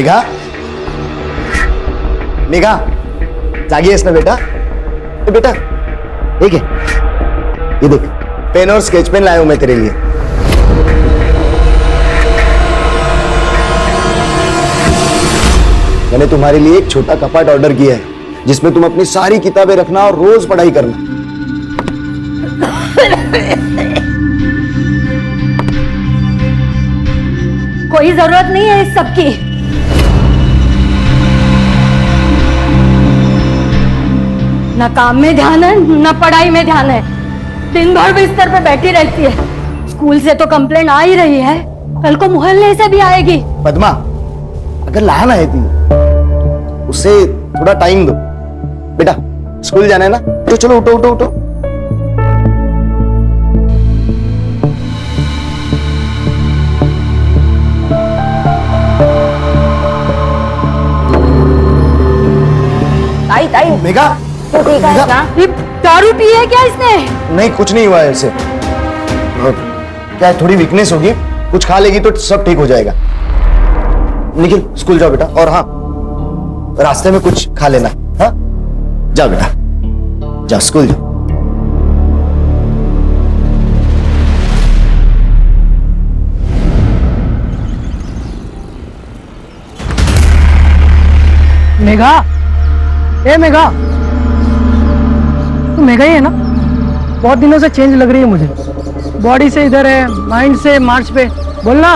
मेघा, मेघा, जागी आहेस ना बेटा? बेटा ठीक है, ये देख पेन और स्केच पेन लाया हूं मैं तेरे लिए। मैंने तुम्हारे लिए एक छोटा कपाट ऑर्डर किया है जिसमें तुम अपनी सारी किताबें रखना और रोज पढ़ाई करना। कोई जरूरत नहीं है इस सब की। ना काम में ध्यान है ना पढ़ाई में ध्यान है। दिन भर बिस्तर पे बैठी रहती है। स्कूल से तो कंप्लेंट आ ही रही है, कल को मोहल्ले से भी आएगी। पद्मा, अगर लहान आहे ती उसे थोड़ा टाइम दो। बेटा स्कूल जाना है ना, तो चलो उठो उठो उठो। ताई ताई मेघा, तो ठीक है ना? ये दारू पी है क्या इसने? नहीं कुछ नहीं हुआ है इसे। क्या है, थोड़ी वीकनेस होगी, कुछ खा लेगी तो सब ठीक हो जाएगा। निखिल स्कूल जाओ बेटा, और हाँ रास्ते में कुछ खा लेना। हाँ जाओ बेटा, जाओ स्कूल जाओ। मेघा, ए मेघा, तू मेघा ही है ना? बहुत दिनों से चेंज लग रही है मुझे। बॉडी से इधर है, माइंड से मार्च पे। बोलना।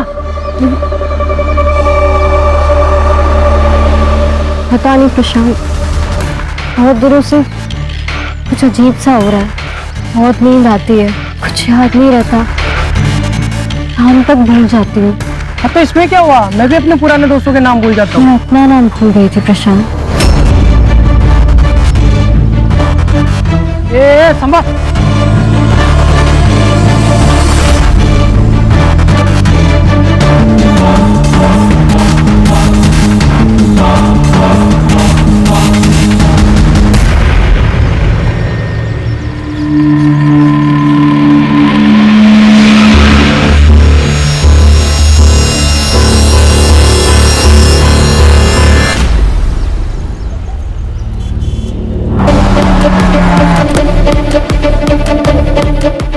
पता नहीं प्रशांत, बहुत दिनों से कुछ अजीब सा हो रहा है। बहुत नींद आती है, कुछ याद नहीं रहता, शाम तक भूल जाती हूँ। अब तो इसमें क्या हुआ? मैं भी अपने पुराने दोस्तों के नाम भूल जाता हूँ। मैं अपना नाम भूल गई थी प्रशांत। ए संभा,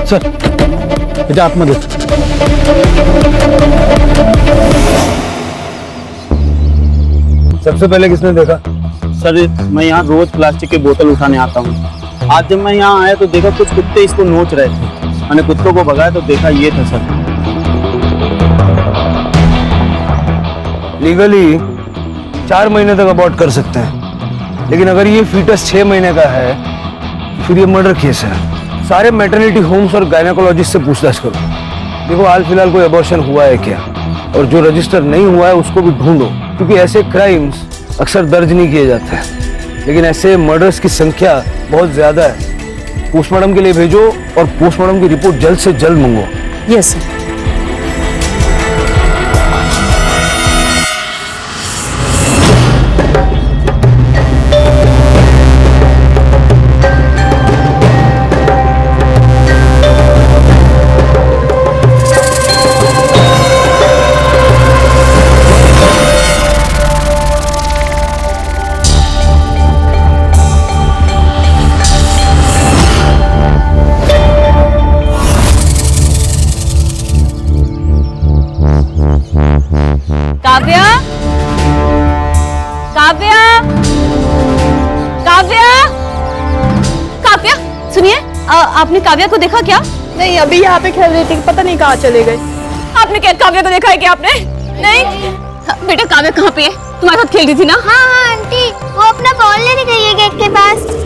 सर बेटा आतमध्ये। सबसे पहले किसने देखा? सर मैं यहाँ रोज प्लास्टिक की बोतल उठाने आता हूँ। आज जब मैं यहाँ आया तो देखा कुछ कुत्ते इसको नोच रहे थे। मैंने कुत्तों को भगाया तो देखा ये था सर। लीगली 4 महीने तक अबॉर्ट कर सकते हैं, लेकिन अगर ये फीटस 6 महीने का है फिर ये मर्डर केस है। सारे मैटरनिटी होम्स और गायनेकोलॉजिस्ट से पूछताछ करो। देखो हाल फिलहाल कोई अबॉर्शन हुआ है क्या, और जो रजिस्टर नहीं हुआ है उसको भी ढूंढो, क्योंकि ऐसे क्राइम्स अक्सर दर्ज नहीं किए जाते हैं, लेकिन ऐसे मर्डर्स की संख्या बहुत ज्यादा है। पोस्टमार्टम के लिए भेजो और पोस्टमार्टम की रिपोर्ट जल्द से जल्द मंगो। Yes sir. काव्या, काव्या, काव्या, काव्या, सुनिए, आपने काव्या को देखा क्या? नहीं, अभी यहाँ पे खेल रही थी, पता नहीं कहाँ चले गए। आपने क्या काव्या को देखा है क्या आपने? नहीं बेटा, काव्या कहाँ पे है? तुम्हारे साथ खेल रही थी ना? हाँ हाँ आंटी, वो अपना बॉल लेने गई है गेट के पास।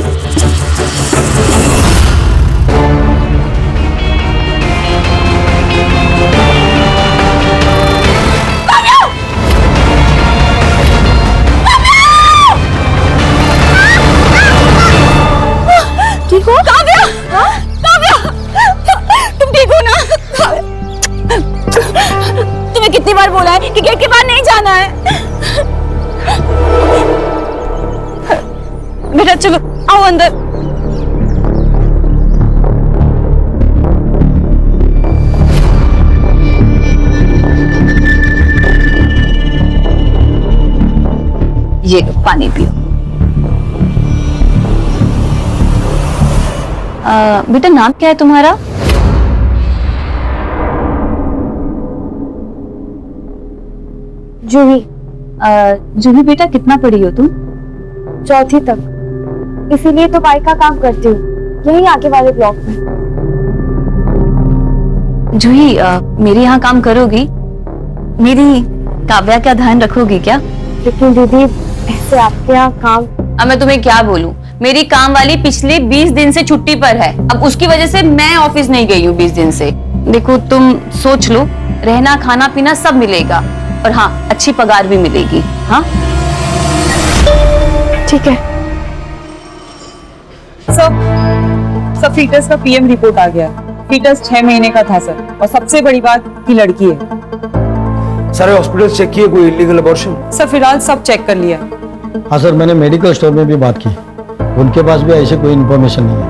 ठीक हो काव्या? काव्या, तुम ठीक हो ना? तुम्हें कितनी बार बोला है कि गेट के बाहर नहीं जाना है? बेटा चलो आओ अंदर। ये लो पानी पियो। बेटा नाम क्या है तुम्हारा? जूही। जूही बेटा कितना पढ़ी हो तुम? चौथी तक, इसीलिए तो बाइक का काम करती हूँ, यही आगे वाले ब्लॉक में। जूही मेरे यहाँ काम करोगी? मेरी काव्या का ध्यान रखोगी क्या? लेकिन दीदी ऐसे आपके यहाँ काम। अब मैं तुम्हें क्या बोलूं, मेरी काम वाली पिछले 20 दिन से छुट्टी पर है। अब उसकी वजह से मैं ऑफिस नहीं गई हूँ 20 दिन से। देखो तुम सोच लो, रहना खाना पीना सब मिलेगा और हाँ अच्छी पगार भी मिलेगी। हाँ ठीक है। सब फीटस का पीएम रिपोर्ट आ गया। फीटस 6 महीने का था सर, और सबसे बड़ी बात कि लड़की है। सारे हॉस्पिटल चेक किए, कोई इलीगल अबॉर्शन? सर फिलहाल सब चेक कर लिया। हाँ सर, मैंने मेडिकल स्टोर में भी बात की, उनके पास भी ऐसे कोई इन्फॉर्मेशन नहीं है।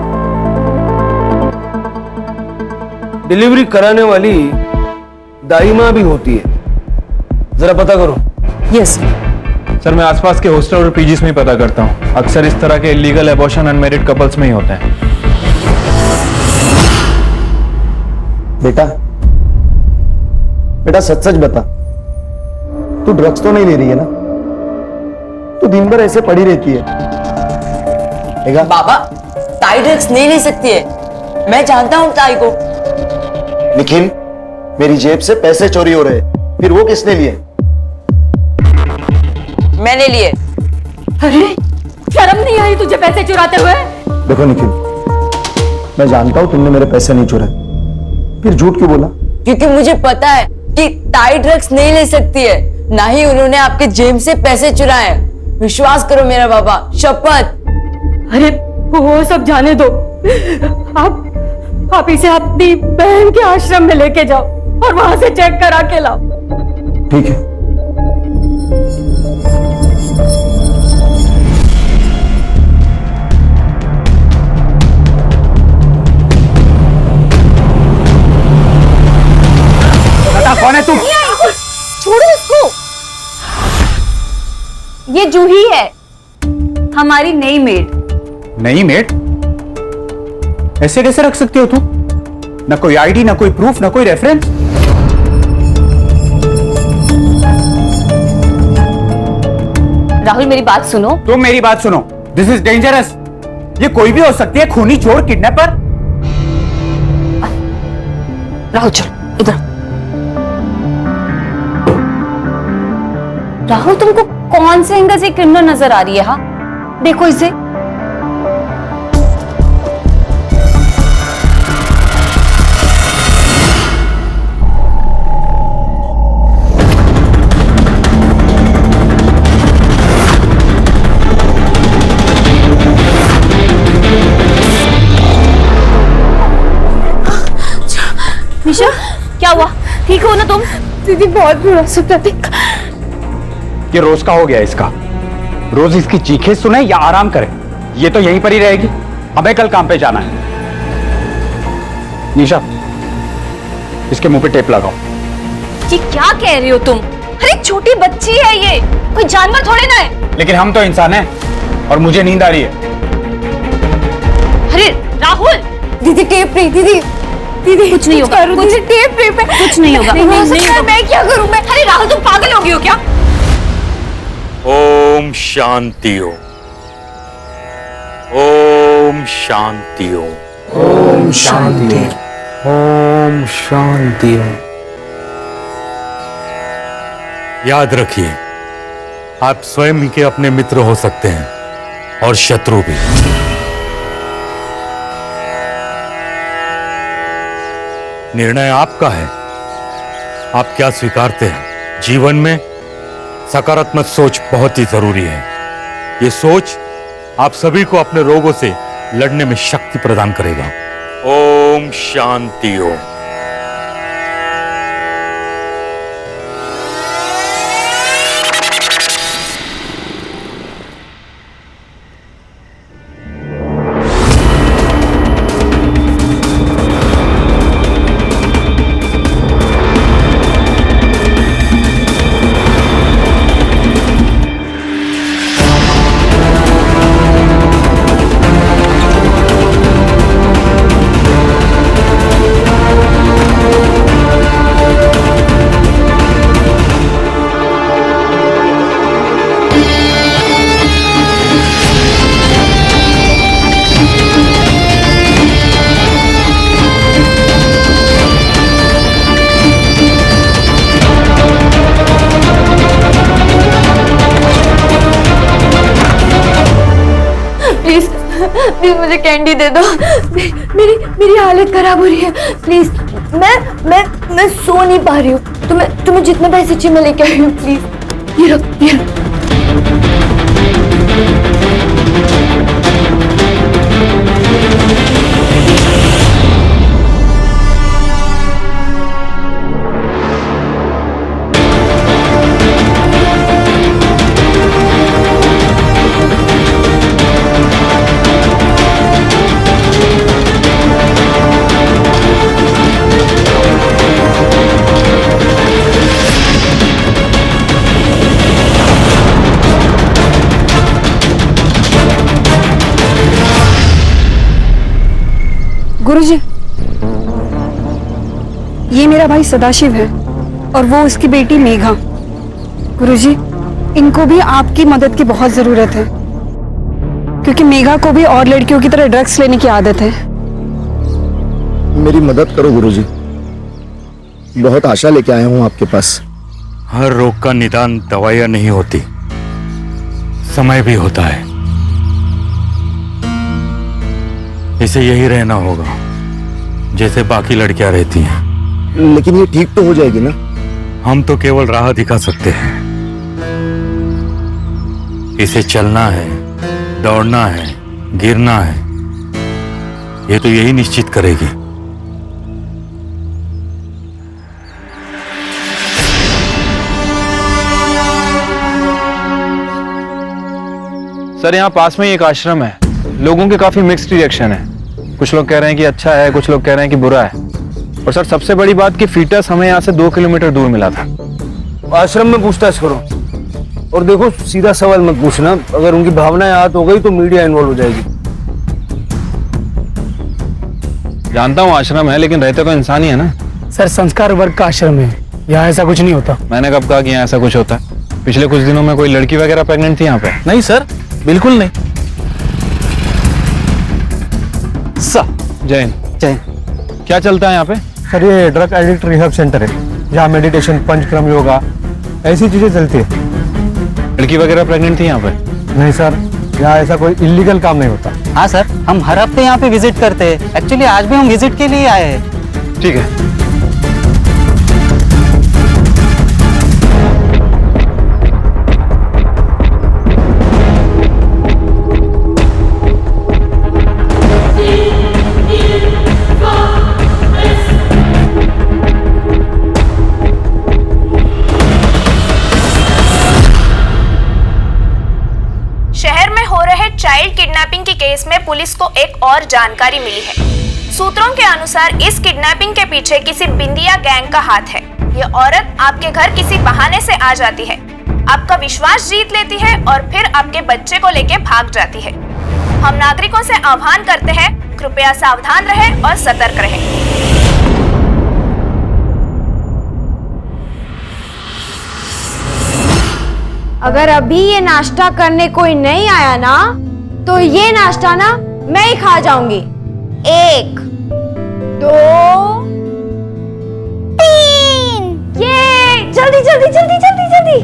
डिलीवरी कराने वाली दाई माँ भी होती है, जरा पता करो। यस सर मैं आसपास के हॉस्टल और पीजीज में ही पता करता हूँ। अक्सर इस तरह के इलीगल एबॉर्शन अनमैरिड कपल्स में ही होते हैं। बेटा बेटा सच सच बता, तू ड्रग्स तो नहीं ले रही है ना? तू दिन भर ऐसे पड़ी रहती है। देखा? बाबा ताई ड्रग्स नहीं ले सकती है, मैं जानता हूँ ताई को। निखिल, मेरी जेब से पैसे चोरी हो रहे हैं, फिर वो किसने लिए? मैंने लिए। अरे शर्म नहीं आई तुझे पैसे चुराते हुए? देखो निखिल, मैं जानता हूं तुमने मेरे पैसे नहीं चुराए, फिर झूठ क्यों बोला? क्योंकि मुझे पता है कि ताई ड्रग्स नहीं ले सकती है, ना ही उन्होंने आपके जेब से पैसे चुराए। विश्वास करो मेरा बाबा, शपथ। अरे वो सब जाने दो, आप इसे अपनी बहन के आश्रम में लेके जाओ और वहां से चेक करा के लाओ। ठीक है। कौन है तुम? छोड़ो इसको। ये जूही है, हमारी नई मेड। नई मेड? ऐसे कैसे रख सकती हो तुम? ना कोई आईडी, ना कोई प्रूफ, ना कोई रेफरेंस। राहुल मेरी बात सुनो। तुम मेरी बात सुनो, दिस इज डेंजरस। ये कोई भी हो सकती है, खूनी, चोर, किडनैपर। राहुल चलो इधर। राहुल तुमको कौन से एंगल से क्रिमिनल नजर आ रही है? हाँ देखो इसे। निशा क्या हुआ? ठीक हो ना तुम? दीदी बहुत बुरा सपना देखा। ये रोज का हो गया इसका। रोज इसकी चीखें सुने या आराम करे, ये तो यहीं पर ही रहेगी। हमें कल काम पे जाना है। निशा इसके मुंह पे टेप लगाओ। ये क्या कह रही हो तुम? अरे छोटी बच्ची है ये, कोई जानवर थोड़ी ना है। लेकिन हम तो इंसान हैं और मुझे नींद आ रही है। अरे राहुल। दीदी टेप नहीं, दीदी दीदी कुछ नहीं होगा, मुझे टेप टेप है। कुछ नहीं होगा। नहीं होगा। मैं क्या करूं? मैं अरे राहुल तुम पागल हो गई हो क्या? ओम शांति हो, ओम शांति हो, ओम शांति, ओम शांति। याद रखिए आप स्वयं ही के अपने मित्र हो सकते हैं और शत्रु भी। निर्णय आपका है, आप क्या स्वीकारते हैं। जीवन में सकारात्मक सोच बहुत ही जरूरी है। ये सोच आप सभी को अपने रोगों से लड़ने में शक्ति प्रदान करेगा। ओम शांति हो। प्लीज मुझे कैंडी दे दो। मेरी मेरी हालत खराब हो रही है, प्लीज। मैं सो नहीं पा रही हूँ। तुम्हें जितने पैसे चाहिए मैं लेके आई हूँ, प्लीज। ये लो। गुरुजी, ये मेरा भाई सदाशिव है और वो उसकी बेटी मेघा। गुरुजी, इनको भी आपकी मदद की बहुत जरूरत है, क्योंकि मेघा को भी और लड़कियों की तरह ड्रग्स लेने की आदत है। मेरी मदद करो गुरुजी, बहुत आशा लेके आया हूँ आपके पास। हर रोग का निदान दवाइयां नहीं होती, समय भी होता है। इसे यही रहना होगा जैसे बाकी लड़कियां रहती हैं। लेकिन ये ठीक तो हो जाएगी ना? हम तो केवल राह दिखा सकते हैं। इसे चलना है, दौड़ना है, गिरना है, ये तो यही निश्चित करेगी। सर यहाँ पास में ही एक आश्रम है, लोगों के काफी मिक्स्ड रिएक्शन है। कुछ लोग कह रहे हैं कि अच्छा है, कुछ लोग कह रहे हैं कि बुरा है। और सर सबसे बड़ी बात कि फीटस हमें यहाँ से 2 किलोमीटर दूर मिला था। आश्रम में पूछताछ करो और देखो, सीधा सवाल मत पूछना। अगर उनकी भावनाएं आहत हो गई तो मीडिया इन्वॉल्व हो जाएगी। जानता हूँ आश्रम है, लेकिन रहते तो इंसान ही है ना। सर, संस्कार वर्ग का आश्रम है, यहाँ ऐसा कुछ नहीं होता। मैंने कब कहा कि यहाँ ऐसा कुछ होता है? पिछले कुछ दिनों में कोई लड़की वगैरह प्रेग्नेंट थी यहाँ पे? नहीं सर, बिल्कुल नहीं। जैन क्या चलता है यहाँ पे? सर, ये ड्रग एडिक्ट रिहब सेंटर है, जहाँ मेडिटेशन, पंचक्रम, योगा ऐसी चीजें चलती है। लड़की वगैरह प्रेग्नेंट थी यहाँ पे? नहीं सर, यहाँ ऐसा कोई इलीगल काम नहीं होता। हाँ सर, हम हर हफ्ते यहाँ पे विजिट करते हैं। एक्चुअली आज भी हम विजिट के लिए आए हैं। ठीक है। चाइल्ड किडनैपिंग के केस में पुलिस को एक और जानकारी मिली है। सूत्रों के अनुसार इस किडनैपिंग के पीछे किसी बिंदिया गैंग का हाथ है। ये औरत आपके घर किसी बहाने से आ जाती है, आपका विश्वास जीत लेती है और फिर आपके बच्चे को लेके भाग जाती है। हम नागरिकों से आह्वान करते हैं, कृपया सावधान रहें और सतर्क रहें। अगर अभी ये नाश्ता करने कोई नहीं आया ना, तो ये नाश्ता ना मैं ही खा जाऊंगी। 1 2 3, ये जल्दी जल्दी जल्दी जल्दी जल्दी।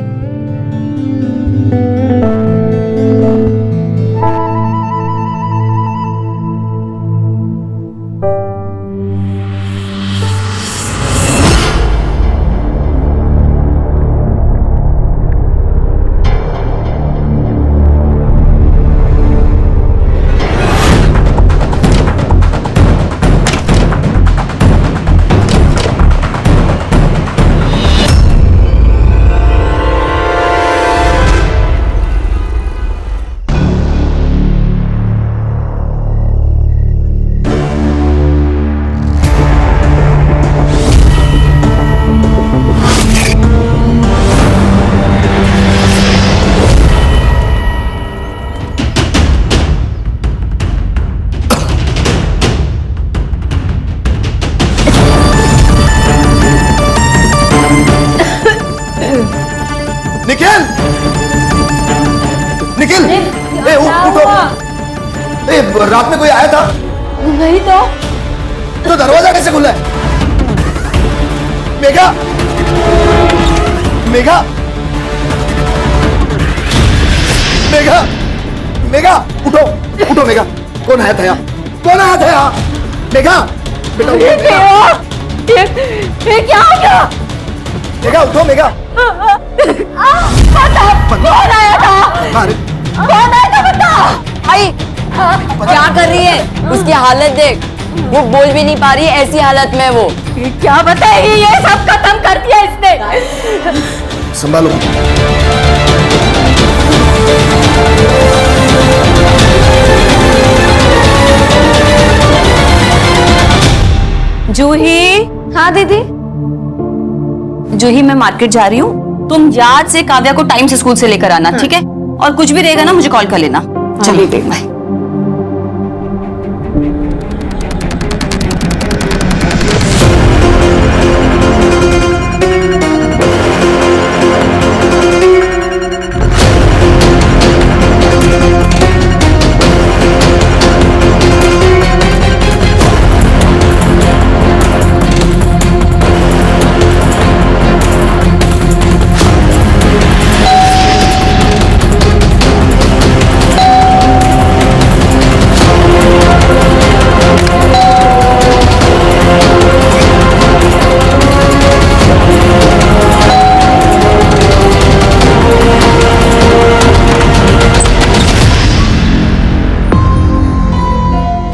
निखिल! निखिल! ए, उठो! ए, रात में कोई आया था? नहीं तो दरवाजा कैसे खुला है? मेघा! मेघा! मेघा! मेघा! उठो! उठो मेघा! कौन आया था यहाँ? कौन आया था यहाँ? मेघा, बेटा उठो मेघा। ये क्या हो गया? मेघा उठो मेघा। कौन आया था? अरे कौन आया था बता? भाई क्या कर रही है? उसकी हालत देख, वो बोल भी नहीं पा रही है, ऐसी हालत में वो। ये क्या बताएगी? ये सब खत्म कर दिया इसने। संभालो। जूही। हाँ दीदी। जूही, मैं मार्केट जा रही हूँ, तुम याद से काव्या को टाइम से स्कूल से लेकर आना, ठीक है? और कुछ भी रहेगा ना मुझे कॉल कर लेना। चलिए बाय।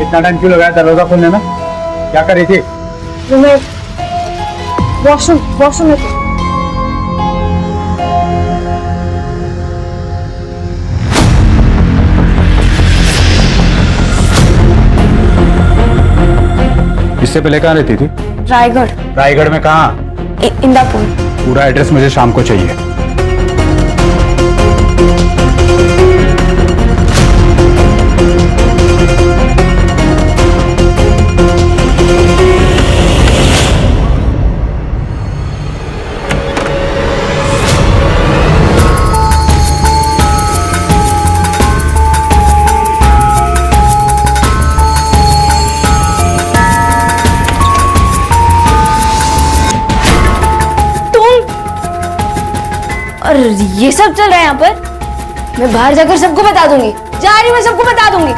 इतना टाइम क्यों लगाया दरवाजा खोलने में? क्या कर रही थी? मैं वॉशरूम में थी। इससे पहले कहाँ रहती थी? रायगढ़। रायगढ़ में कहाँ? इंदापुर। पूरा एड्रेस मुझे शाम को चाहिए। और ये सब चल रहा है यहाँ पर? मैं बाहर जाकर सबको बता दूंगी। जा रही हूँ, मैं सबको बता दूंगी।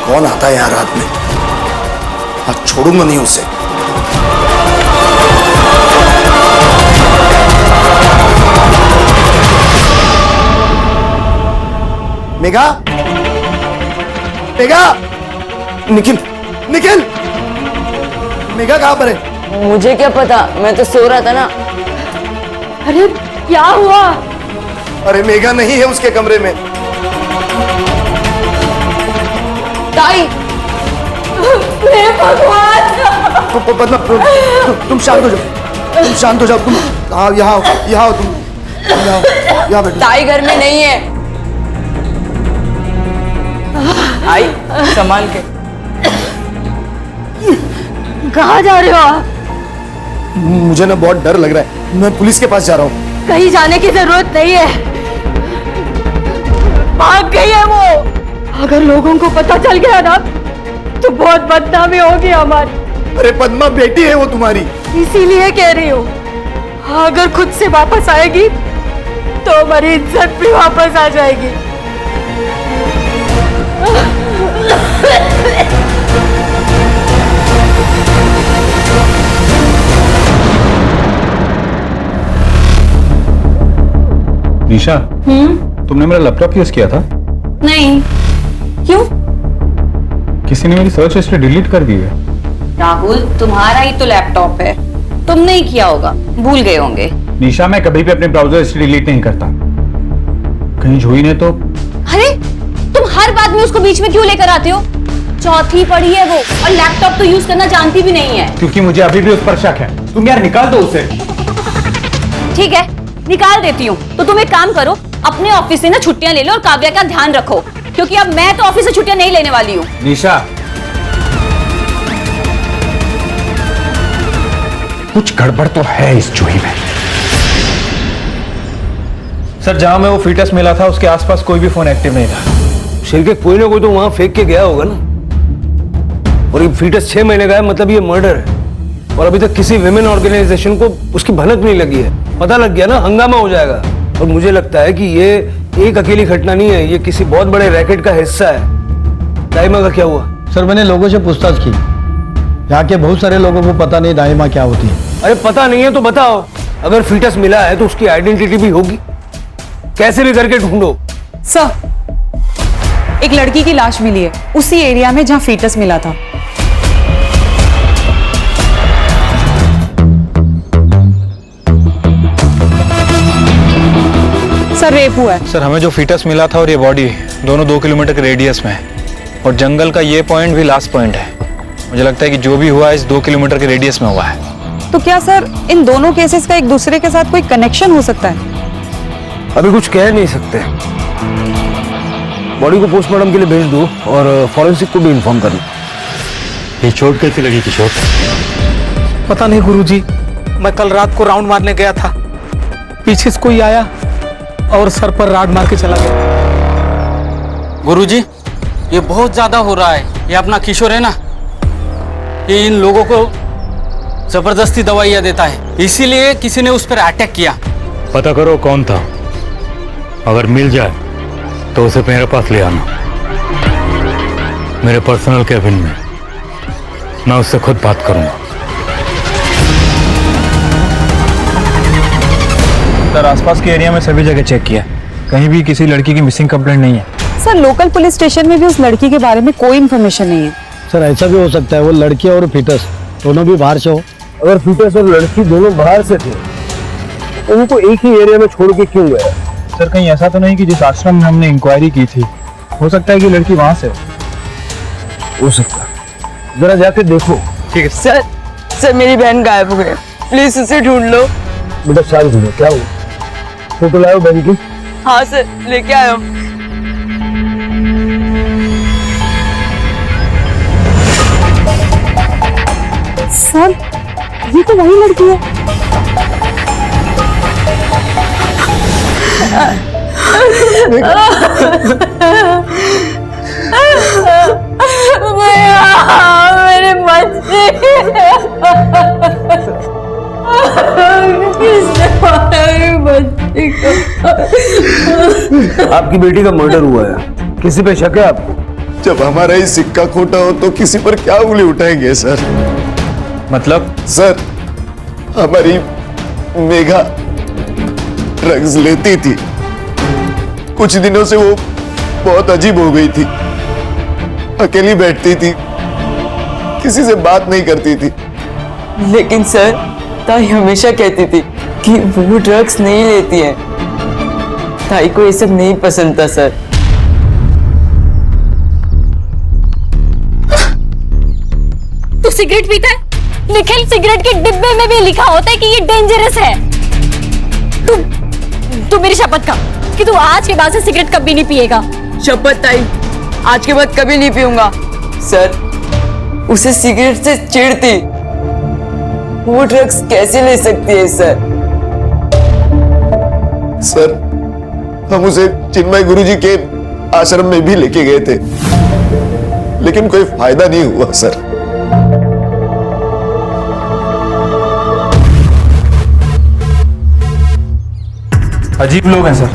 कौन आता है यहाँ रात में? आज छोड़ूंगा नहीं उसे। मेघा, मेघा, निखिल, निखिल, मेघा कहाँ पर है? मुझे क्या पता, मैं तो सो रहा था ना। अरे क्या हुआ? अरे मेघा नहीं है उसके कमरे में। ताई, हे भगवान! पद्मा, तुम शांत हो जाओ, तुम शांत हो जाओ। तुम यहाँ आओ तुम, यहाँ बैठो। ताई घर में नहीं है। आई संभाल के। कहाँ जा रहे हो आप? मुझे ना बहुत डर लग रहा है, मैं पुलिस के पास जा रहा हूँ। कहीं जाने की जरूरत नहीं है, भाग गई है वो। अगर लोगों को पता चल गया ना तो बहुत बदनामी होगी हमारी। अरे पद्मा, बेटी है वो तुम्हारी। इसीलिए कह रही हूँ, अगर खुद से वापस आएगी तो हमारी इज्जत भी वापस आ जाएगी। निशा, तुमने मेरा लैपटॉप यूज किया था? नहीं। क्यों? किसी ने मेरी सर्च हिस्ट्री डिलीट कर दी है। राहुल, तुम्हारा ही तो लैपटॉप है, तुमने ही किया होगा, भूल गए होंगे। निशा, मैं कभी भी अपने ब्राउजर हिस्ट्री डिलीट नहीं करता। कहीं जूही ने तो। अरे तुम हर बात में उसको बीच में क्यों लेकर आते हो? चौथी पढ़ी है वो, और लैपटॉप तो यूज करना जानती भी नहीं है। क्योंकि मुझे अभी भी उस पर शक है। तुम यार निकाल दो उसे। ठीक है, निकाल देती हूँ। तो तुम एक काम करो, अपने ऑफिस से ना छुट्टियां ले लो और काव्या का ध्यान रखो। क्योंकि अब मैं तो ऑफिस से छुट्टियां नहीं लेने वाली हूँ। निशा, कुछ गड़बड़ तो है इस चूही में। सर जहां में वो फीटस मिला था उसके आसपास कोई भी फोन एक्टिव नहीं था। शिर के कोई ना कोई तो वहां फेंक के गया होगा ना। और ये फीटस 6 महीने का है, मतलब ये मर्डर है। और अभी तक किसी विमेन ऑर्गेनाइजेशन को उसकी भनक नहीं लगी है। पता लग गया ना, हंगामा हो जाएगा। और मुझे लगता है कि ये एक अकेली घटना नहीं है, ये किसी बहुत बड़े रैकेट का हिस्सा है। दाइमा का क्या हुआ? सर मैंने लोगों से पूछताछ की, यहाँ के बहुत सारे लोगों को पता नहीं दाइमा क्या होती है। अरे पता नहीं है तो बताओ। अगर फीटस मिला है तो उसकी आइडेंटिटी भी होगी, कैसे भी करके ढूंढो। सर, एक लड़की की लाश मिली है उसी एरिया में जहां फीटस मिला था। सर रेप हुआ है। सर हमें जो फीटस मिला था और ये बॉडी दोनों 2 किलोमीटर के रेडियस में है और जंगल का ये पॉइंट भी लास्ट पॉइंट है। मुझे लगता है कि जो भी हुआ इस 2 किलोमीटर के रेडियस में हुआ है। तो क्या सर इन दोनों केसेस का एक दूसरे के साथ कोई कनेक्शन हो सकता है? अभी कुछ कह नहीं सकते। बॉडी को पोस्टमार्टम के लिए भेज दो और फॉरेंसिक को भी इन्फॉर्म कर लो। ये चोट कैसी लगी किशोर? पता नहीं गुरुजी, मैं कल रात को राउंड मारने गया था, पीछे से कोई आया और सर पर राड मार के चला गया। गुरुजी, ये बहुत ज्यादा हो रहा है। ये अपना किशोर है ना, ये इन लोगों को जबरदस्ती दवाइयाँ देता है, इसीलिए किसी ने उस पर अटैक किया। पता करो कौन था। अगर मिल जाए तो उसे मेरे पास ले आना, मेरे पर्सनल कैबिन में। मैं उससे खुद बात करूंगा। सर आसपास के एरिया में सभी जगह चेक किया, कहीं भी किसी लड़की की मिसिंग कंप्लेंट नहीं है। सर लोकल पुलिस स्टेशन में भी उस लड़की के बारे में कोई इन्फॉर्मेशन नहीं है। सर ऐसा भी हो सकता है वो लड़की और फीटस दोनों भी बाहर से हो। अगर फीटस और लड़की दोनों बाहर से थे तो उनको एक ही एरिया में छोड़ के क्यों गया? सर कहीं ऐसा तो नहीं कि जिस आश्रम में हमने इंक्वायरी की थी, हो सकता है कि लड़की वहां से हो सकता है, जरा जाके देखो। ठीक है सर मेरी बहन गायब हो गई, प्लीज उसे ढूंढ लो। बेटा शांत हो, क्या हुआ? फोटो लाओ बहन की। हाँ सर, लेके आया। सर ये तो वही लड़की है। मेरे बच्चे किसने मारा मेरे बच्चे को? आपकी बेटी का मर्डर हुआ है, किसी पे शक है आपको? जब हमारा ही सिक्का खोटा हो तो किसी पर क्या उंगली उठाएंगे सर? मतलब? सर हमारी मेघा ड्रग्स लेती थी, कुछ दिनों से वो बहुत अजीब हो गई थी, अकेली बैठती थी, किसी से बात नहीं करती थी। लेकिन सर ताई हमेशा कहती थी कि वो ड्रग्स नहीं लेती है। ताई को ये सब नहीं पसंद था सर। तू सिगरेट पीता है? निखिल, सिगरेट के डिब्बे में भी लिखा होता है कि ये डेंजरस है। तू मेरी शपथ खा कि तू आज के बाद से सिगरेट कभी नहीं पिएगा। शपथ ताई, आज के बाद कभी नहीं पीऊंगा। सर उसे सिगरेट से चिढ़ती, वो ड्रग्स कैसे ले सकती है सर? सर हम उसे चिन्मय गुरुजी के आश्रम में भी लेके गए थे, लेकिन कोई फायदा नहीं हुआ सर। अजीब लोग हैं सर,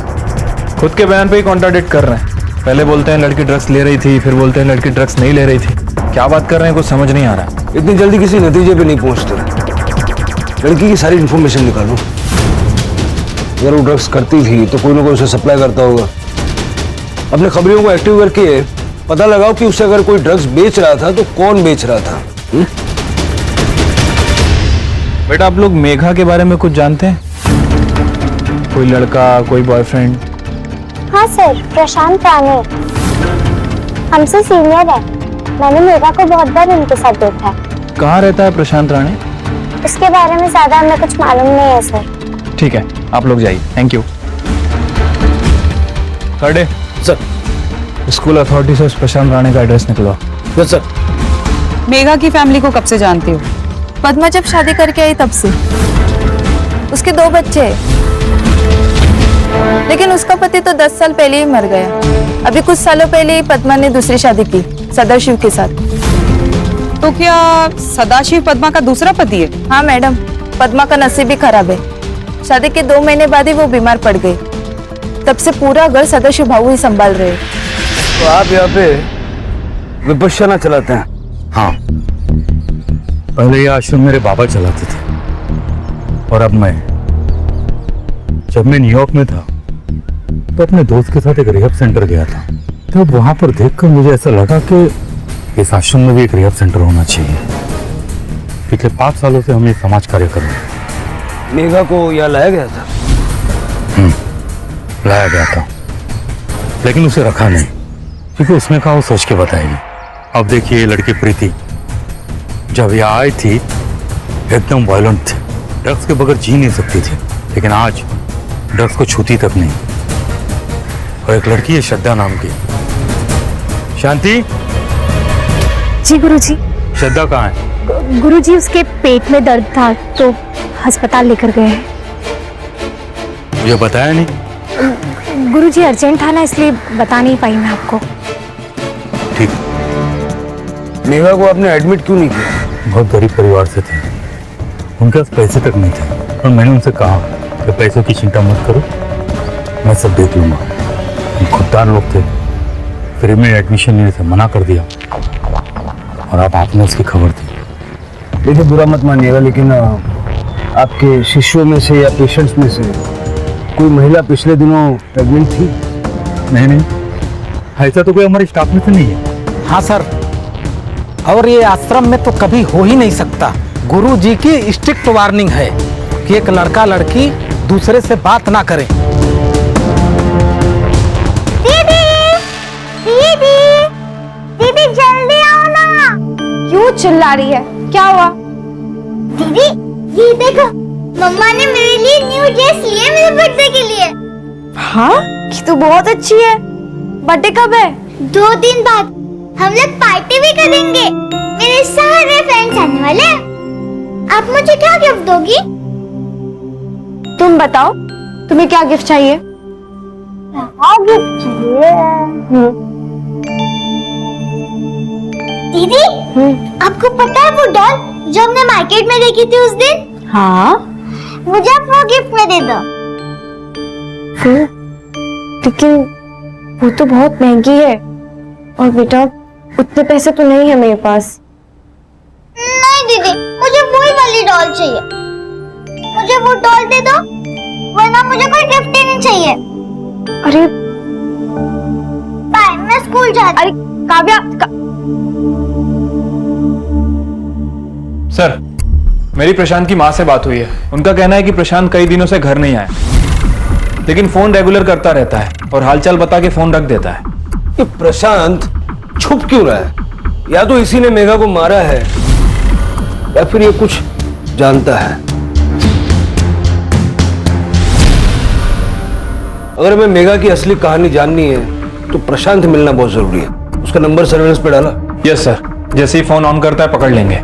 खुद के बयान पे ही कॉन्ट्राडिक्ट कर रहे हैं। पहले बोलते हैं लड़की ड्रग्स ले रही थी, फिर बोलते हैं लड़की ड्रग्स नहीं ले रही थी। क्या बात कर रहे हैं कुछ समझ नहीं आ रहा। इतनी जल्दी किसी नतीजे पे नहीं पहुंचते। लड़की की सारी इंफॉर्मेशन निकालो। अगर वो ड्रग्स करती थी तो कोई ना कोई उसे सप्लाई करता होगा। अपने खबरियों को एक्टिव करके पता लगाओ कि उसे अगर कोई ड्रग्स बेच रहा था तो कौन बेच रहा था। बेटा आप लोग मेघा के बारे में कुछ जानते हैं? कोई लड़का, कोई बॉयफ्रेंड? हाँ सर, प्रशांत राणे हमसे सीनियर है। मैंने मेघा को बहुत बार उनके साथ देखा है। कहाँ रहता है प्रशांत राणे? उसके बारे में ज्यादा हमें कुछ मालूम नहीं है सर। ठीक है, आप लोग जाइए। Thank you. Third day sir, school authority से उस प्रशांत राणे का एड्रेस निकलवा। Yes sir. मेघा की फैमिली को कब से जानती हो? पद्मा जब शादी करके आई तब से। उसके 2 बच्चे हैं, लेकिन उसका पति तो 10 साल पहले ही मर गया। अभी कुछ सालों पहले ही पद्मा ने दूसरी शादी की सदाशिव के साथ। तो क्या सदाशिव पद्मा का दूसरा पति है? हाँ मैडम, पद्मा का नसीब भी खराब है। शादी के 2 महीने बाद ही वो बीमार पड़ गई। तब से पूरा घर सदाशिव भाऊ ही संभाल रहे हैं। तो आप यहाँ पे विपश्यना चलाते हैं? हाँ, पहले ये आश्रम मेरे बाबा चलाते थे और अब मैं। जब मैं न्यूयॉर्क में था तो अपने दोस्त के साथ एक रिहैब सेंटर गया था। तो वहां पर देखकर मुझे ऐसा लगा कि इस आश्रम में भी एक रिहैब सेंटर होना चाहिए। पिछले 5 सालों से हम ये समाज कार्य कर रहे हैं। मेघा को यहाँ लाया गया था? लाया गया था, लेकिन उसे रखा नहीं, क्योंकि उसने कहा वो सोच के बताएगी। अब देखिए ये लड़की प्रीति जब यहाँ आई थी एकदम वायलेंट थी, ड्रग्स के बगैर जी नहीं सकती थी, लेकिन आज ड्रग्स को छूती तक नहीं। और एक लड़की है श्रद्धा नाम की। शांति। जी गुरुजी। श्रद्धा कहाँ है? गुरुजी उसके पेट में दर्द था तो अस्पताल लेकर गए हैं। मुझे बताया नहीं? गुरुजी अर्जेंट था ना, इसलिए बता नहीं पाई मैं आपको। ठीक। मेघा को आपने एडमिट क्यों नहीं किया? बहुत गरीब परिवार से थे, उनके पास पैसे तक नहीं थे, और मैंने उनसे कहा कि पैसों की चिंता मत करो, मैं सब देख लूंगा। खुददार लोग थे, फ्री में एडमिशन लेने से मना कर दिया, और अब आपने उसकी खबर दी। देखिए बुरा मत मानिएगा, लेकिन आपके शिष्यों में से या पेशेंट्स में से कोई महिला पिछले दिनों प्रेग्नेंट थी? नहीं, ऐसा तो कोई हमारे स्टाफ में से नहीं है। हाँ सर, और ये आश्रम में तो कभी हो ही नहीं सकता। गुरुजी की स्ट्रिक्ट वार्निंग है कि एक लड़का लड़की दूसरे से बात ना करे। दीदी जल्दी आओ ना। क्यों चिल्ला रही है? क्या हुआ? दीदी ये देखो, मम्मा ने मेरे लिए न्यू ड्रेस ली है मेरे बर्थडे के लिए। हाँ, ये तो बहुत अच्छी है। बर्थडे कब है? 2 दिन बाद हम लोग पार्टी भी करेंगे। मेरे सारे फ्रेंड्स आने वाले हैं। आप मुझे क्या गिफ्ट दोगी? तुम बताओ, तुम्हें क्या गिफ्ट चाहिए? गिफ्ट चाहिए। दीदी, आपको पता है वो डॉल जो हमने मार्केट में देखी थी उस दिन? हाँ। मुझे आप वो गिफ्ट में दे दो। लेकिन वो तो बहुत महंगी है, और बेटा उतने पैसे तो नहीं है मेरे पास। नहीं दीदी, मुझे वही वाली डॉल चाहिए। मुझे वो डॉल दे दो, वरना मुझे कोई गिफ्ट ही नहीं चाहिए। अरे बाय, मैं स्कूल जाती। अरे काव्या सर, मेरी प्रशांत की माँ से बात हुई है। उनका कहना है कि प्रशांत कई दिनों से घर नहीं आया, लेकिन फोन रेगुलर करता रहता है और हालचाल बता के फोन रख देता है। ये प्रशांत छुप क्यों रहा है? या तो इसी ने मेघा को मारा है, या फिर ये कुछ जानता है। अगर हमें मेघा की असली कहानी जाननी है तो प्रशांत मिलना बहुत जरूरी है। उसका नंबर सर्वेलेंस पे डाला? यस सर, जैसे ही फोन ऑन करता है पकड़ लेंगे।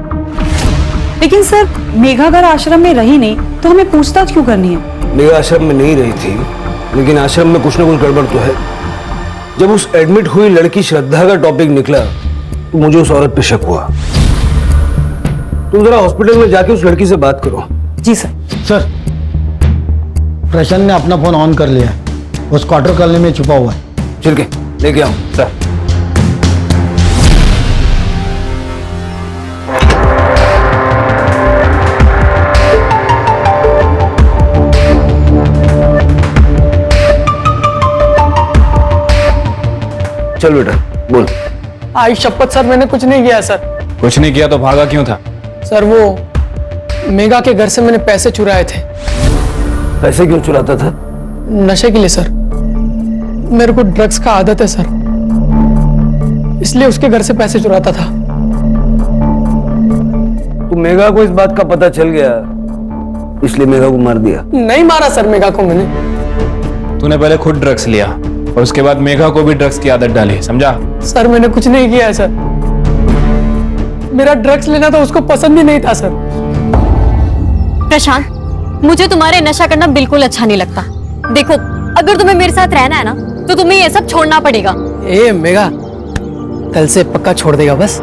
लेकिन सर, मेघा अगर आश्रम में रही नहीं तो हमें पूछताछ क्यों करनी है? मेघा आश्रम में नहीं रही थी, लेकिन आश्रम में कुछ ना कुछ गड़बड़ तो है। जब उस एडमिट हुई लड़की श्रद्धा का टॉपिक निकला तो मुझे उस औरत पे शक हुआ। तुम जरा हॉस्पिटल में जाके उस लड़की से बात करो। जी सर। सर, प्रशांत ने अपना फोन ऑन कर लिया, उस क्वार्टर कॉलोनी में छुपा हुआ है। चल के लेके आओ। सर। चल बेटा बोल। आई शपथ सर, मैंने कुछ नहीं किया सर। कुछ नहीं किया तो भागा क्यों था? सर वो मेघा के घर से मैंने पैसे चुराए थे। पैसे क्यों चुराता था? नशे के लिए सर। मेरे को ड्रग्स का आदत है सर, इसलिए उसके घर से पैसे चुराता था। तो मेघा को इस बात का पता चल गया, इसलिए मेघा को मार दिया? नहीं मारा सर मेघा को मैंने। तूने पहले खुद ड्रग्स लिया और उसके बाद मेघा को भी ड्रग्स की आदत डाली, समझा? सर मैंने कुछ नहीं किया है सर। मेरा ड्रग्स लेना तो उसको पसंद ही नहीं था सर। प्रशांत, मुझे तुम्हारे नशा करना बिल्कुल अच्छा नहीं लगता। देखो, अगर तुम्हें मेरे साथ रहना है ना, तो तुम्हें ये सब छोड़ना पड़ेगा। ए मेघा, कल से पक्का छोड़ देगा बस?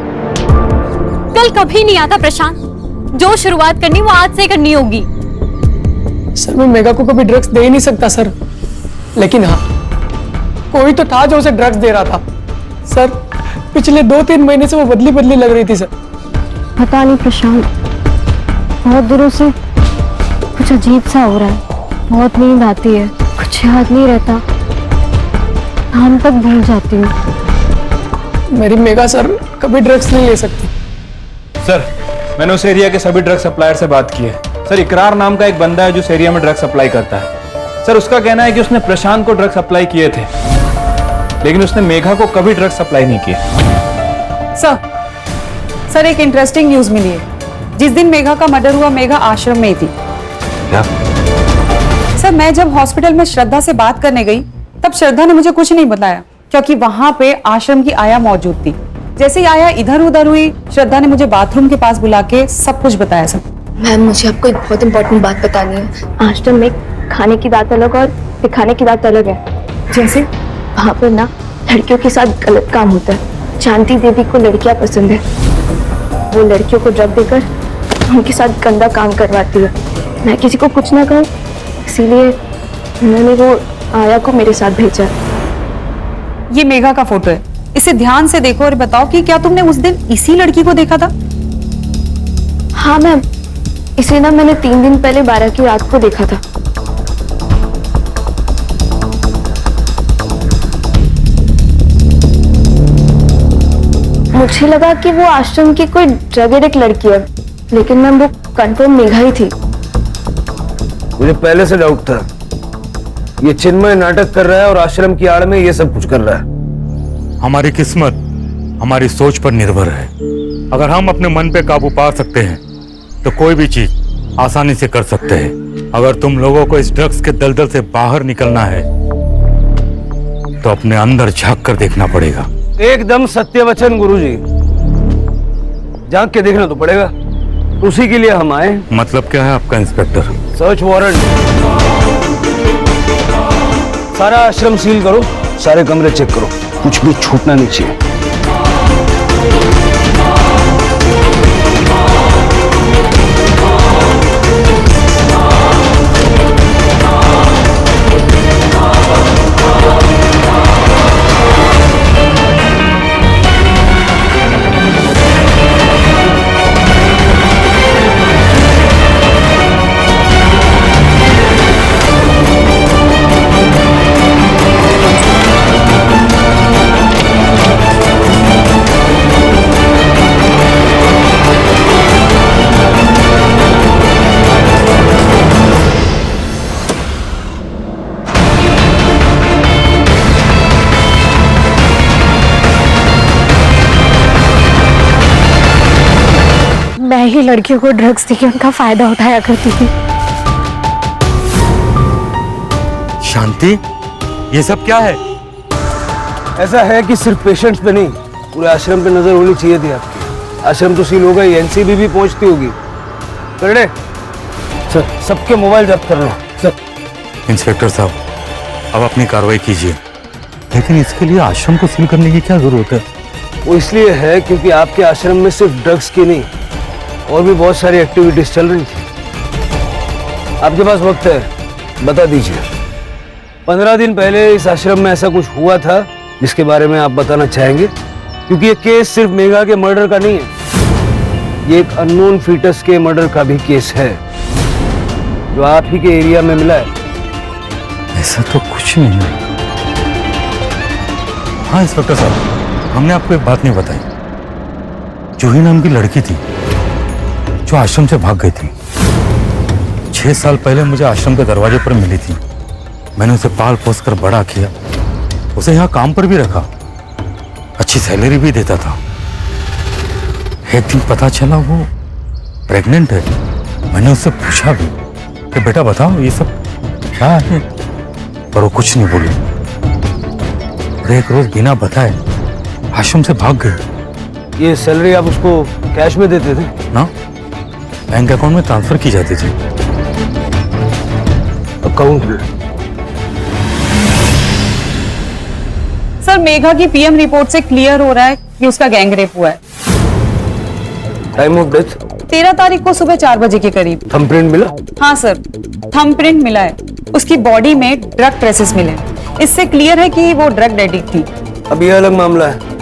कल कभी नहीं आता प्रशांत, जो शुरुआत करनी वो आज से करनी होगी। सर मैं मेघा को कभी ड्रग्स दे ही नहीं सकता सर, लेकिन हाँ, कोई तो था जो उसे ड्रग्स दे रहा था। सर पिछले 2-3 महीने से वो बदली बदली लग रही थी सर। पता नहीं प्रशांत, बहुत दिनों से कुछ अजीब सा हो रहा है। बहुत नींद आती है, कुछ याद नहीं रहता, नाम तक भूल जाती हूँ। मेरी मेघा सर कभी ड्रग्स नहीं ले सकती। सर मैंने उस एरिया के सभी ड्रग सप्लायर से बात की है। सर इकरार नाम का एक बंदा है जो उस एरिया में ड्रग सप्लाई करता है। सर उसका कहना है कि उसने प्रशांत को ड्रग सप्लाई किए थे, लेकिन उसने मेघा को कभी ड्रग सप्लाई नहीं किया। सर एक इंटरेस्टिंग न्यूज मिली है। जिस दिन मेघा का मर्डर हुआ, मेघा आश्रम में ही थी। क्या? सर मैं जब हॉस्पिटल में श्रद्धा से बात करने गई, तब श्रद्धा ने मुझे कुछ नहीं बताया, क्योंकि वहां पे आश्रम की आया मौजूद थी। जैसे ही आया इधर उधर हुई, श्रद्धा ने मुझे बाथरूम के पास बुला के सब कुछ बताया। सर मैम, मुझे आपको एक बहुत इंपॉर्टेंट बात बतानी है। आश्रम में खाने की दात अलग और दिखाने की दात अलग है। जैसे वहाँ पर ना लड़कियों के साथ गलत काम होता है। शांति देवी को लड़कियां पसंद है, वो लड़कियों को ड्रग देकर उनके साथ गंदा काम करवाती है। मैं किसी को कुछ ना कहूँ, इसीलिए उन्होंने वो आया को मेरे साथ भेजा। ये मेघा का फोटो है, इसे ध्यान से देखो और बताओ कि क्या तुमने उस दिन इसी लड़की को देखा था? हाँ मैम, इसे ना मैंने 3 दिन पहले 12 की रात को देखा था। मुझे लगा कि वो आश्रम की कोई ड्रग एडिक्ट लड़की है, लेकिन मैम वो कंफर्म मेघा ही थी। मुझे पहले से डाउट था, ये चिन्मय नाटक कर रहा है और आश्रम की आड़ में ये सब कुछ कर रहा है। हमारी किस्मत हमारी सोच पर निर्भर है। अगर हम अपने मन पे काबू पा सकते हैं तो कोई भी चीज आसानी से कर सकते हैं। अगर तुम लोगों को इस ड्रग्स के दलदल से बाहर निकलना है तो अपने अंदर झांक कर देखना पड़ेगा। एकदम सत्य वचन गुरुजी, झांक के देखना तो पड़ेगा। उसी के लिए हम आए। मतलब क्या है आपका इंस्पेक्टर? Search warrant. सारा आश्रम सील करो, सारे कमरे चेक करो, कुछ भी छूटना नहीं चाहिए। मैं ही लड़कियों को ड्रग्स देके उनका फायदा उठाया करती थी। शांति, ये सब क्या है? ऐसा है कि सिर्फ पेशेंट्स पे नहीं, पूरे आश्रम पे नजर होनी चाहिए थी आपकी। आश्रम तो सील हो गई, एनसीबी भी पहुंचती होगी। करने सर, सबके मोबाइल जब्त करना। सर इंस्पेक्टर साहब, अब अपनी कार्रवाई कीजिए, लेकिन इसके लिए आश्रम को सील करने की क्या जरूरत है? वो इसलिए है क्योंकि आपके आश्रम में सिर्फ ड्रग्स की नहीं और भी बहुत सारी एक्टिविटीज चल रही थी। आपके पास वक्त है, बता दीजिए। 15 दिन पहले इस आश्रम में ऐसा कुछ हुआ था जिसके बारे में आप बताना चाहेंगे? क्योंकि ये केस सिर्फ मेघा के मर्डर का नहीं है, ये एक अननोन फीटस के मर्डर का भी केस है जो आप ही के एरिया में मिला है। ऐसा तो कुछ नहीं है। हाँ इंस्पेक्टर साहब, हमने आपको एक बात नहीं बताई। जूही नाम की लड़की थी जो आश्रम से भाग गई थी। 6 साल पहले मुझे आश्रम के दरवाजे पर मिली थी। मैंने उसे पाल पोस कर बड़ा किया, उसे यहाँ काम पर भी रखा, अच्छी सैलरी भी देता था। एक दिन पता चला वो प्रेग्नेंट है। मैंने उससे पूछा भी कि बेटा बताओ ये सब क्या है, पर वो कुछ नहीं बोली। और एक रोज बिना बताए आश्रम से भाग गए। ये सैलरी आप उसको कैश में देते थे ना, बैंक अकाउंट में ट्रांसफर की जाती थी। अकाउंट में? सर मेघा की पीएम रिपोर्ट से क्लियर हो रहा है कि उसका गैंग रेप हुआ है। Time of death? 13 तारीख को सुबह 4 बजे के करीब। थंबप्रिंट मिला? हाँ सर, थंबप्रिंट मिला है। उसकी बॉडी में ड्रग ट्रेसेस मिले। इससे क्लियर है कि वो ड्रग एडिक्ट थी। अब यह अलग मामला है।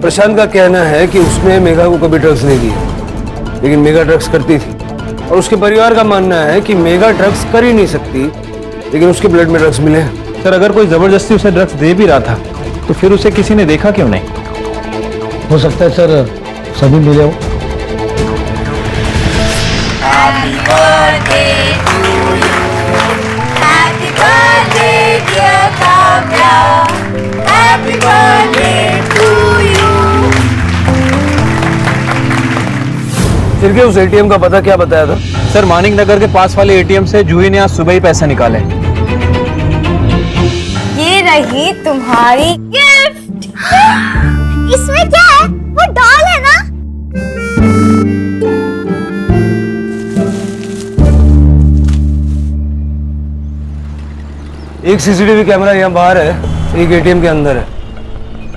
प्रशांत का कहना है कि उसने मेघा को कभी ड्रग्स नहीं दिए, लेकिन मेघा ड्रग्स करती थी। और उसके परिवार का मानना है कि मेघा ड्रग्स कर ही नहीं सकती, लेकिन उसके ब्लड में ड्रग्स मिले हैं। सर अगर कोई जबरदस्ती उसे ड्रग्स दे भी रहा था तो फिर उसे किसी ने देखा क्यों नहीं? हो सकता है सर सभी मिले हो। फिर के उस एटीएम का पता क्या बताया था? सर मानिक नगर के पास वाले एटीएम से जूही ने आज सुबह ही पैसे निकाले। ये रही तुम्हारी गिफ्ट। इसमें क्या है? वो डॉल है ना? एक सीसीटीवी कैमरा यहाँ बाहर है, एक एटीएम के अंदर है,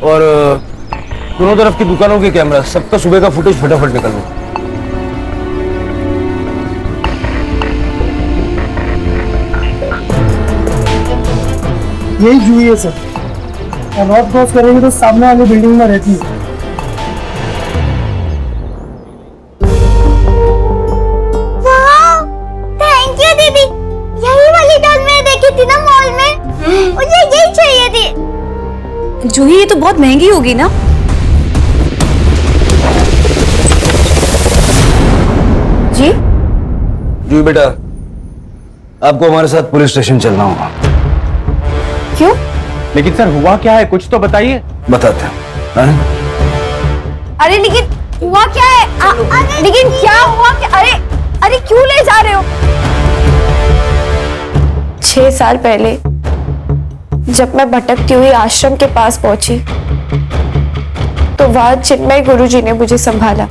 और दोनों तरफ की दुकानों के कैमरा, सबका सुबह का फुटेज फटाफट निकल लो। यही जूही है सर, और नॉर्थ क्रॉस करेंगे तो सामने वाली बिल्डिंग में रहती है। थैंक यू दीदी। यही वाली डॉल मैंने देखी थी ना मॉल में, मुझे यही चाहिए थी। जूही ये तो बहुत महंगी होगी ना? जी जूही बेटा, आपको हमारे साथ पुलिस स्टेशन चलना होगा। क्यों? लेकिन सर हुआ क्या है, कुछ तो बताइए। बताते हैं। अरे लेकिन हुआ क्या है? लेकिन क्या हुआ? अरे क्यों ले जा रहे हो? 6 साल पहले जब मैं भटकती हुई आश्रम के पास पहुंची तो वहां चिन्मय गुरुजी ने मुझे संभाला।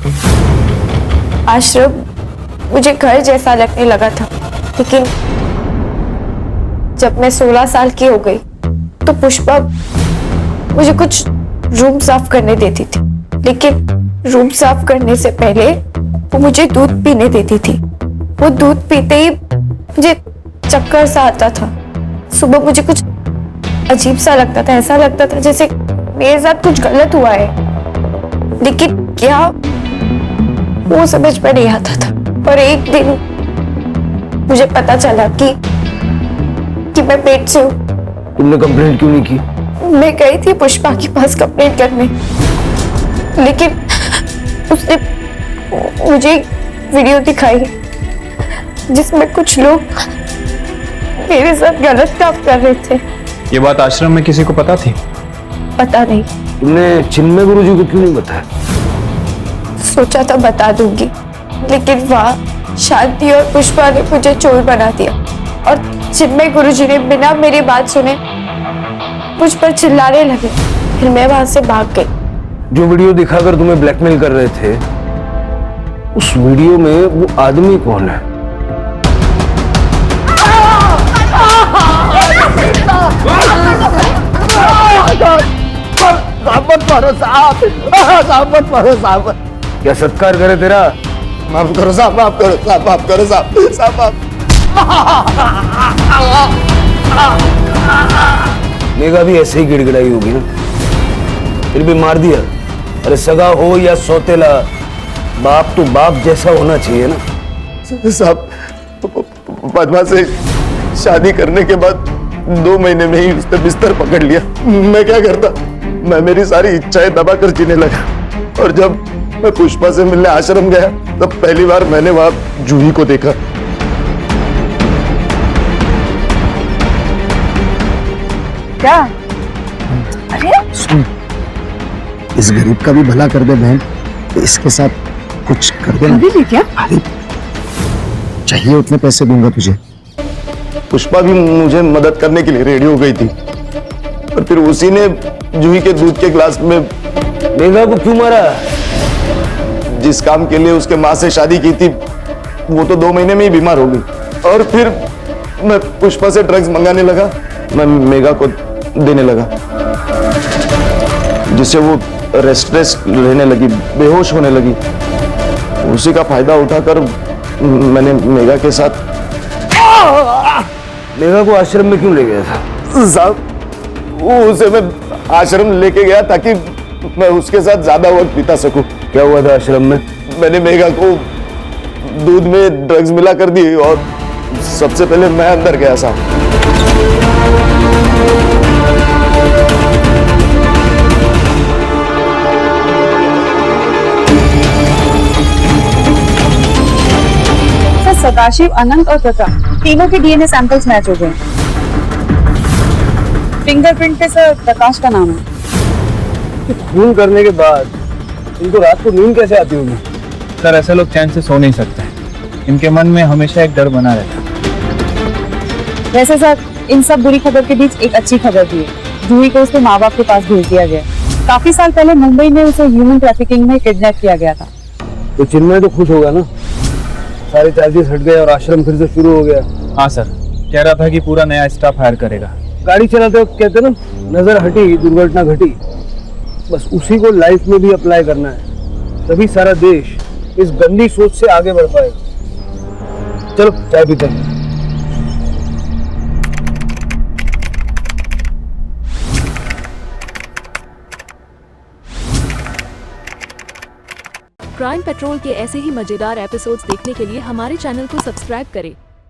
आश्रम मुझे घर जैसा लगने लगा था, लेकिन जब मैं 16 साल की हो गई तो पुष्पा मुझे कुछ रूम साफ करने देती थी, लेकिन रूम साफ करने से पहले वो मुझे दूध पीने देती थी। वो दूध पीते ही मुझे चक्कर सा आता था। सुबह मुझे कुछ अजीब सा लगता था, ऐसा लगता था जैसे मेरे साथ कुछ गलत हुआ है, लेकिन क्या वो समझ में नहीं आता था। और एक दिन मुझे पता चला कि मैं पेट से हूँ। तुमने कंप्लेंट क्यों नहीं की? मैं गई थी पुष्पा के पास कंप्लेंट करने, लेकिन उसने मुझे वीडियो दिखाई जिसमें कुछ लोग मेरे साथ गलत काम कर रहे थे। ये बात आश्रम में किसी को पता थी? पता नहीं। तुमने चिन्मय गुरुजी को क्यों नहीं बताया? सोचा था बता दूंगी, लेकिन वहाँ शांति और पुष्पा ने मुझे चोर बना दिया और चिन्मय गुरुजी ने बिना मेरी बात सुने मुझ पर चिल्लाने लगे। फिर मैं वहां से भाग गई। जो वीडियो दिखाकर तुम्हें ब्लैकमेल कर रहे थे, उस वीडियो में वो आदमी कौन है? क्या सत्कार करे तेरा? माफ करो साहब, माफ करो साहब, माफ करो साहब, साहब माफ। मेघा भी ऐसे ही गिड़गिड़ाई होगी ना, फिर भी मार दिया। अरे सगा हो या सौतेला, बाप तो बाप जैसा होना चाहिए ना। साहब पद्मा से शादी करने के बाद 2 महीने में ही उसने बिस्तर पकड़ लिया। मैं क्या करता? मैं मेरी सारी इच्छाएं दबाकर जीने लगा, और जब मैं पुष्पा से मिलने आश्रम गया तब पहली बार मैंने वहां जूही को देखा। क्या? अरे सुन, इस गरीब का भी भला कर दे बहन, तो इसके साथ कुछ कर देना। अभी क्या? अरे चाहिए उतने पैसे दूंगा तुझे। पुष्पा भी मुझे मदद करने के लिए रेडी हो गई थी, और फिर उसी ने जूही के दूध के ग्लास में। मेघा को क्यों मारा? जिस काम के लिए उसके माँ से शादी की थी वो तो 2 महीने में ही बीमार हो गई, और फिर मैं पुष्पा से ड्रग्स मंगाने लगा, मैं मेघा को देने लगा, जिससे वो रेस्टलेस रहने लगी, बेहोश होने लगी। उसी का फायदा उठाकर मैंने मेघा के साथ। मेघा को आश्रम में क्यों ले गया था? साहब, वो उसे मैं आश्रम लेके गया ताकि मैं उसके साथ ज्यादा वक्त बिता सकूं। क्या हुआ था आश्रम में? मैंने मेघा को दूध में ड्रग्स मिला कर दी और सबसे पहले मैं अंदर गया साहब। सदाशिव, अनंत और प्रताप तीनों के डीएनए सैंपल्स मैच हो गए। फिंगरप्रिंट पे सर प्रकाश का नाम है। खून करने के बाद इनको रात को नींद कैसे आती होगी? सर ऐसे लोग चैन से सो नहीं सकते हैं, इनके मन में हमेशा एक डर बना रहता है। वैसे सर इन सब बुरी खबर के बीच एक अच्छी खबर भी है। जूही को उसके माँ बाप के पास भेज दिया गया। काफी साल पहले मुंबई में उसे ह्यूमन ट्रैफिकिंग में किडनैप किया गया था। तो चिन्मय तो खुश होगा ना, सारे चार्जेस हट गए और आश्रम फिर से शुरू हो गया। हाँ सर, कह रहा था कि पूरा नया स्टाफ हायर करेगा। गाड़ी चलाते वक्त कहते ना, नजर हटी दुर्घटना घटी। बस उसी को लाइफ में भी अप्लाई करना है, तभी सारा देश इस गंदी सोच से आगे बढ़ पाएगा। चलो चाय पीते हैं। क्राइम पेट्रोल के ऐसे ही मजेदार एपिसोड्स देखने के लिए हमारे चैनल को सब्सक्राइब करें